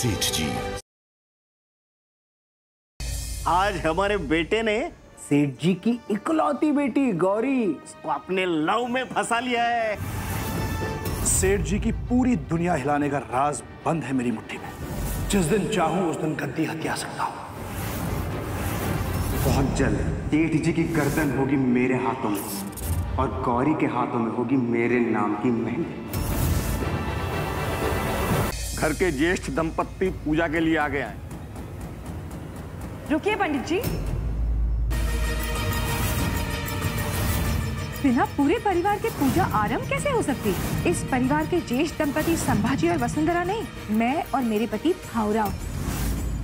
सेठ जी। आज हमारे बेटे ने सेठ जी की इकलौती बेटी गौरी उसको अपने लव में फंसा लिया है। सेठ जी की पूरी दुनिया हिलाने का राज बंद है मेरी मुट्ठी में। जिस दिन चाहूं उस दिन गद्दी हत्या सकता हूं। बहुत जल्द सेठ जी की गर्दन होगी मेरे हाथों में और गौरी के हाथों में होगी मेरे नाम की मेहंदी। घर के ज्येष्ठ दंपत्ति पूजा के लिए आ गए हैं। रुकिए पंडित जी, बिना पूरे परिवार के पूजा आरंभ कैसे हो सकती? इस परिवार के ज्येष्ठ दंपति संभाजी और वसुंधरा नहीं, मैं और मेरे पति भावराव।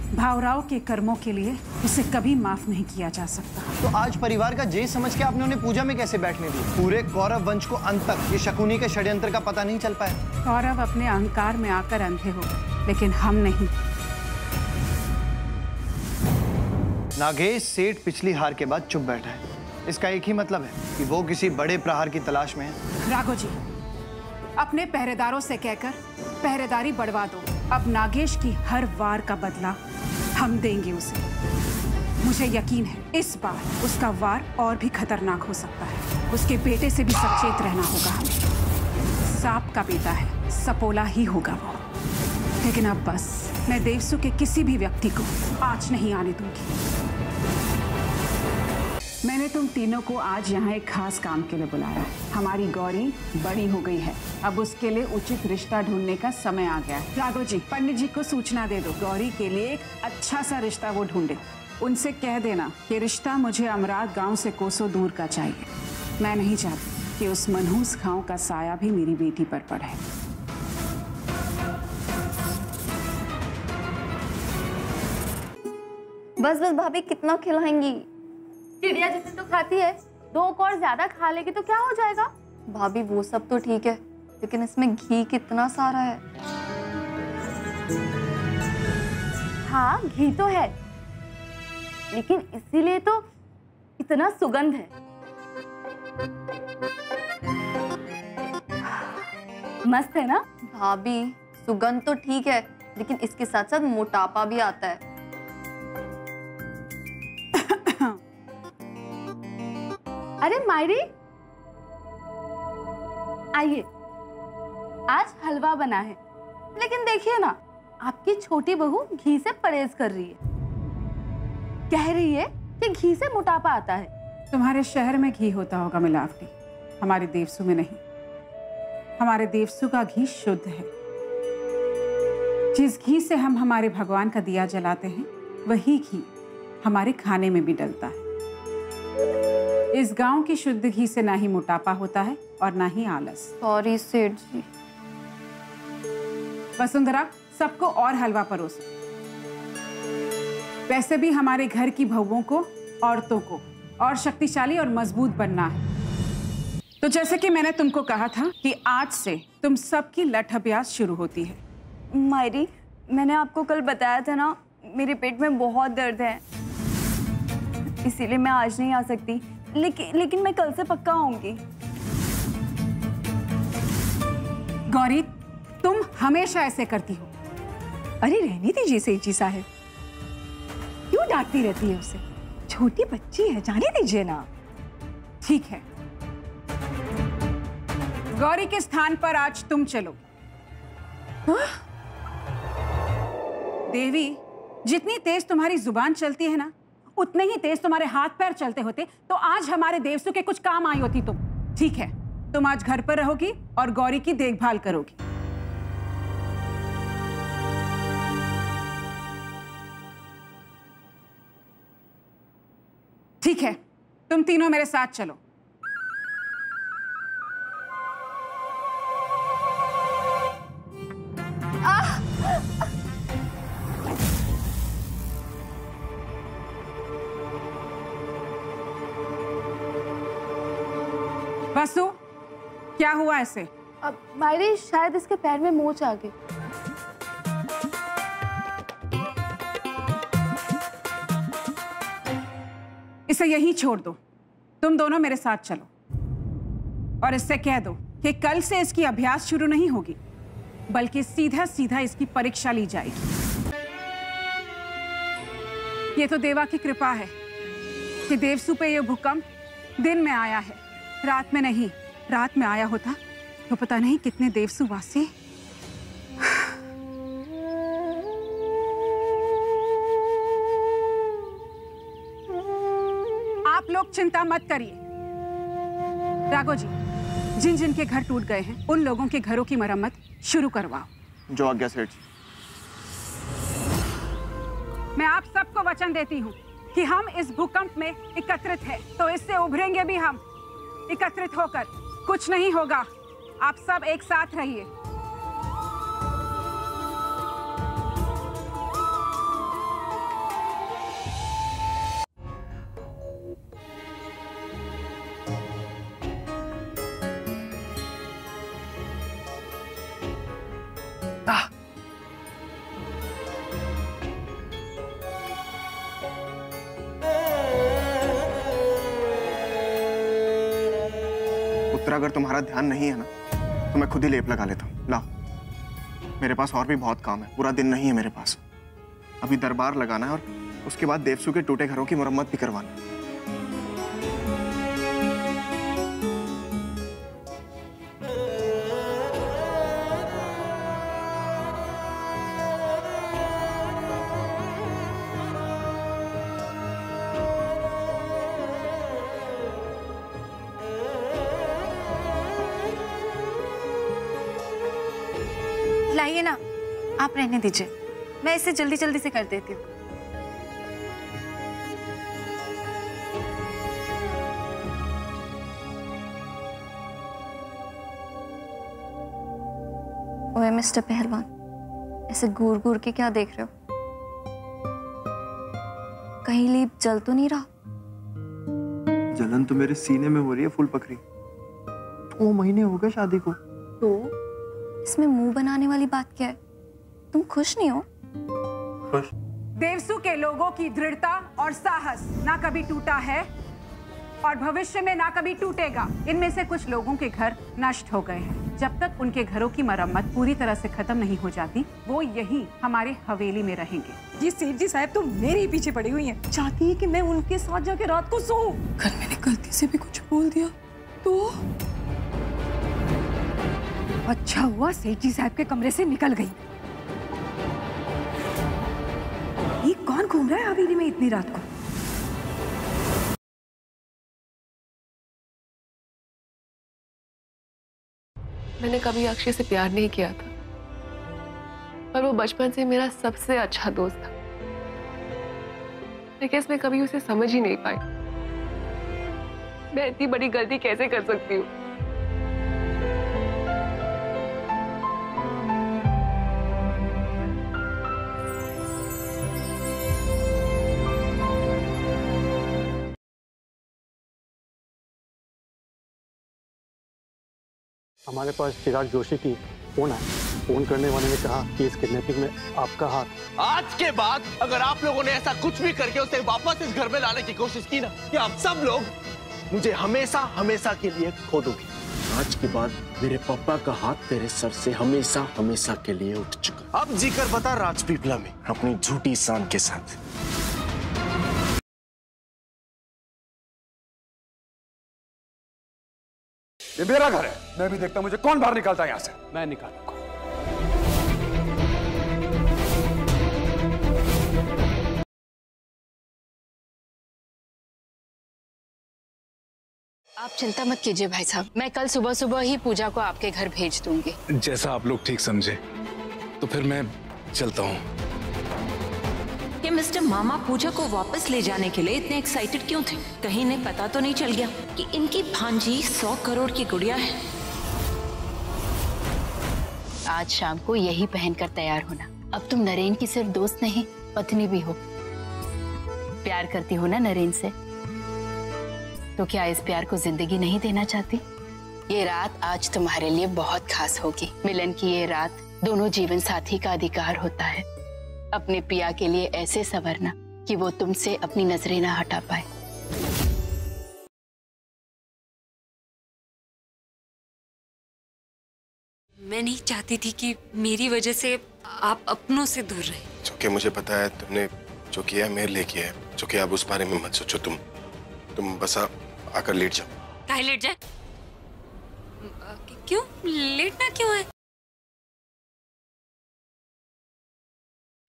भावराव के कर्मों के लिए उसे कभी माफ नहीं किया जा सकता। तो आज परिवार का ज्येष्ठ समझ के आपने उन्हें पूजा में कैसे बैठने दी? पूरे कौरव वंश को अंत तक ये शकुनी के षड्यंत्र का पता नहीं चल पाया। कौरव अपने अहंकार में आकर अंधे हो, लेकिन हम नहीं। नागेश सेठ पिछली हार के बाद चुप बैठा है। इसका एक ही मतलब है कि वो किसी बड़े प्रहार की तलाश में है। राघव जी, अपने पहरेदारों से कहकर पहरेदारी बढ़वा दो। अब नागेश की हर वार का बदला हम देंगे उसे। मुझे यकीन है इस बार उसका वार और भी खतरनाक हो सकता है। उसके बेटे से भी सचेत रहना होगा हमें। सांप का बेटा है, सपोला ही होगा वो। लेकिन अब बस मैं देवसु के किसी भी व्यक्ति को आँच नहीं आने दूंगी। मैंने तुम तीनों को आज यहाँ एक खास काम के लिए बुलाया है। हमारी गौरी बड़ी हो गई है, अब उसके लिए उचित रिश्ता ढूंढने का समय आ गया है। राघव जी, पंडित जी को सूचना दे दो, गौरी के लिए एक अच्छा सा रिश्ता वो ढूंढे। उनसे कह देना कि रिश्ता मुझे अमरात गांव से कोसों दूर का चाहिए। मैं नहीं चाहती कि उस मनहूस गांव का साया भी मेरी बेटी पर पड़े। बस बस भाभी, कितना खिलाएंगी? चिड़िया जितनी तो खाती है, 2 और ज्यादा खा लेगी तो क्या हो जाएगा? भाभी वो सब तो ठीक है, लेकिन इसमें घी कितना सारा है। हाँ घी तो है, लेकिन इसीलिए तो इतना सुगंध है। मस्त है ना? भाभी सुगंध तो ठीक है, लेकिन इसके साथ साथ मोटापा भी आता है। अरे मायरी, आइए, आज हलवा बना है। लेकिन देखिए ना, आपकी छोटी बहू घी से परहेज कर रही है। कह रही है कि घी से मोटापा आता है। तुम्हारे शहर में घी होता होगा मिलावटी, हमारे देवसु में नहीं। हमारे देवसु का घी शुद्ध है। जिस घी से हम हमारे भगवान का दिया जलाते हैं, वही घी हमारे खाने में भी डलता है। इस गांव की शुद्ध घी से ना ही मोटापा होता है और ना ही आलस। सॉरी सेठ जी। वसुंधरा, सबको और हलवा परोसो। वैसे भी हमारे घर की बहुओं को, औरतों को और शक्तिशाली और मजबूत बनना है। तो जैसे कि मैंने तुमको कहा था कि आज से तुम सबकी लठ अभ्यास शुरू होती है। मायरी, मैंने आपको कल बताया था ना, मेरे पेट में बहुत दर्द है, इसीलिए मैं आज नहीं आ सकती। लेकिन मैं कल से पक्का आऊंगी। गौरी, तुम हमेशा ऐसे करती हो। अरे रहने दीजिए सेठ जी साहब, क्यों डांटती रहती है उसे? छोटी बच्ची है, जाने दीजिए ना। ठीक है, गौरी के स्थान पर आज तुम चलो। देवी, जितनी तेज तुम्हारी जुबान चलती है ना, उतने ही तेज तुम्हारे हाथ पैर चलते होते तो आज हमारे देवसु के कुछ काम आई होती तुम। ठीक है, तुम आज घर पर रहोगी और गौरी की देखभाल करोगी। ठीक है, तुम तीनों मेरे साथ चलो। वसु, क्या हुआ ऐसे? अब मायरी, शायद इसके पैर में मोच आ गई। इसे यहीं छोड़ दो। तुम दोनों मेरे साथ चलो और इससे कह दो कि कल से इसकी अभ्यास शुरू नहीं होगी। बल्कि सीधा सीधा इसकी परीक्षा ली जाएगी। ये तो देवा की कृपा है कि देवसू पे ये भूकंप दिन में आया है, रात में नहीं। रात में आया होता तो पता नहीं कितने देवसू वासी। आप लोग चिंता मत करिए। राघव जी, जिन जिन के घर टूट गए हैं उन लोगों के घरों की मरम्मत शुरू करवाओ। जो आज्ञा सेठ जी। मैं आप सबको वचन देती हूँ कि हम इस भूकंप में एकत्रित हैं, तो इससे उभरेंगे भी हम एकत्रित होकर। कुछ नहीं होगा, आप सब एक साथ रहिए। अगर तुम्हारा ध्यान नहीं है ना तो मैं खुद ही लेप लगा लेता हूँ। लाओ, मेरे पास और भी बहुत काम है, पूरा दिन नहीं है मेरे पास। अभी दरबार लगाना है और उसके बाद देवसू के टूटे घरों की मरम्मत भी करवाना है। लाइए ना, आप रहने दीजिए, मैं इसे जल्दी जल्दी से कर देती हूँ। ओए मिस्टर पहलवान, ऐसे घूर घूर के क्या देख रहे हो? कहीं लीप जल तो नहीं रहा? जलन तो मेरे सीने में हो रही है फूल पकड़ी। 2 महीने हो गए शादी को। तो इसमें मुंह बनाने वाली बात क्या है? तुम खुश नहीं हो? खुश? देवसू के लोगों की दृढ़ता और साहस ना कभी टूटा है और भविष्य में ना कभी टूटेगा। इनमें से कुछ लोगों के घर नष्ट हो गए हैं। जब तक उनके घरों की मरम्मत पूरी तरह से खत्म नहीं हो जाती, वो यही हमारे हवेली में रहेंगे। ये सेठ जी साहब तो मेरे ही पीछे पड़ी हुई हैं। चाहती है कि मैं उनके साथ जाके रात को सोऊं। कल मैंने गलती से भी कुछ बोल दिया तो अच्छा हुआ सेठ जी साहब के कमरे से निकल गई। ये कौन घूम रहा है हवेली में इतनी रात को? मैंने कभी अक्षय से प्यार नहीं किया था, पर वो बचपन से मेरा सबसे अच्छा दोस्त था। लेकिन मैं कभी उसे समझ ही नहीं पाई। मैं इतनी बड़ी गलती कैसे कर सकती हूँ? हमारे पास चिराग जोशी की फोन आया। फोन करने वाले ने कहा कि इस किडनैपिंग में आपका हाथ। आज के बाद अगर आप लोगों ने ऐसा कुछ भी करके उसे वापस इस घर में लाने की कोशिश की ना, कि आप सब लोग मुझे हमेशा हमेशा के लिए खो दोगे। आज के बाद मेरे पापा का हाथ तेरे सर से हमेशा हमेशा के लिए उठ चुका। अब जीकर बता राजपीपला में अपनी झूठी शान के साथ। ये मेरा घर है, मैं भी देखता हूं मुझे कौन बाहर निकालता है यहां से। मैं निकालूंगा। आप चिंता मत कीजिए भाई साहब, मैं कल सुबह सुबह ही पूजा को आपके घर भेज दूंगी। जैसा आप लोग ठीक समझे, तो फिर मैं चलता हूँ। ये मिस्टर मामा पूजा को वापस ले जाने के लिए इतने एक्साइटेड क्यों थे? कहीं इन्हें पता तो नहीं चल गया कि इनकी भांजी 100 करोड़ की गुड़िया है? आज शाम को यही पहनकर तैयार होना। अब तुम नरेन की सिर्फ दोस्त नहीं, पत्नी भी हो। प्यार करती हो ना नरेन से, तो क्या इस प्यार को जिंदगी नहीं देना चाहती? ये रात आज तुम्हारे लिए बहुत खास होगी। मिलन की ये रात दोनों जीवन साथी का अधिकार होता है, अपने पिया के लिए ऐसे संवरना कि वो तुमसे अपनी नजरें ना हटा पाए। मैं नहीं चाहती थी कि मेरी वजह से आप अपनों से दूर रहे। क्योंकि मुझे पता है तुमने जो किया है मेरे लिए किया है, जो कि आप उस बारे में मत सोचो। तुम बस आकर लेट जाओ। काहे लेट जाए? क्यों लेटना क्यों है?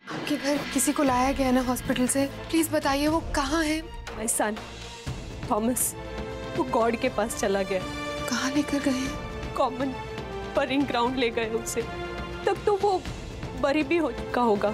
आपके घर किसी को लाया गया ना हॉस्पिटल से, प्लीज बताइए वो कहाँ है? माय सन थॉमस, वो गॉड के पास चला गया। कहाँ लेकर गए? कॉमन बरिंग ग्राउंड ले गए उसे। तब तो वो बरी भी हो चुका होगा।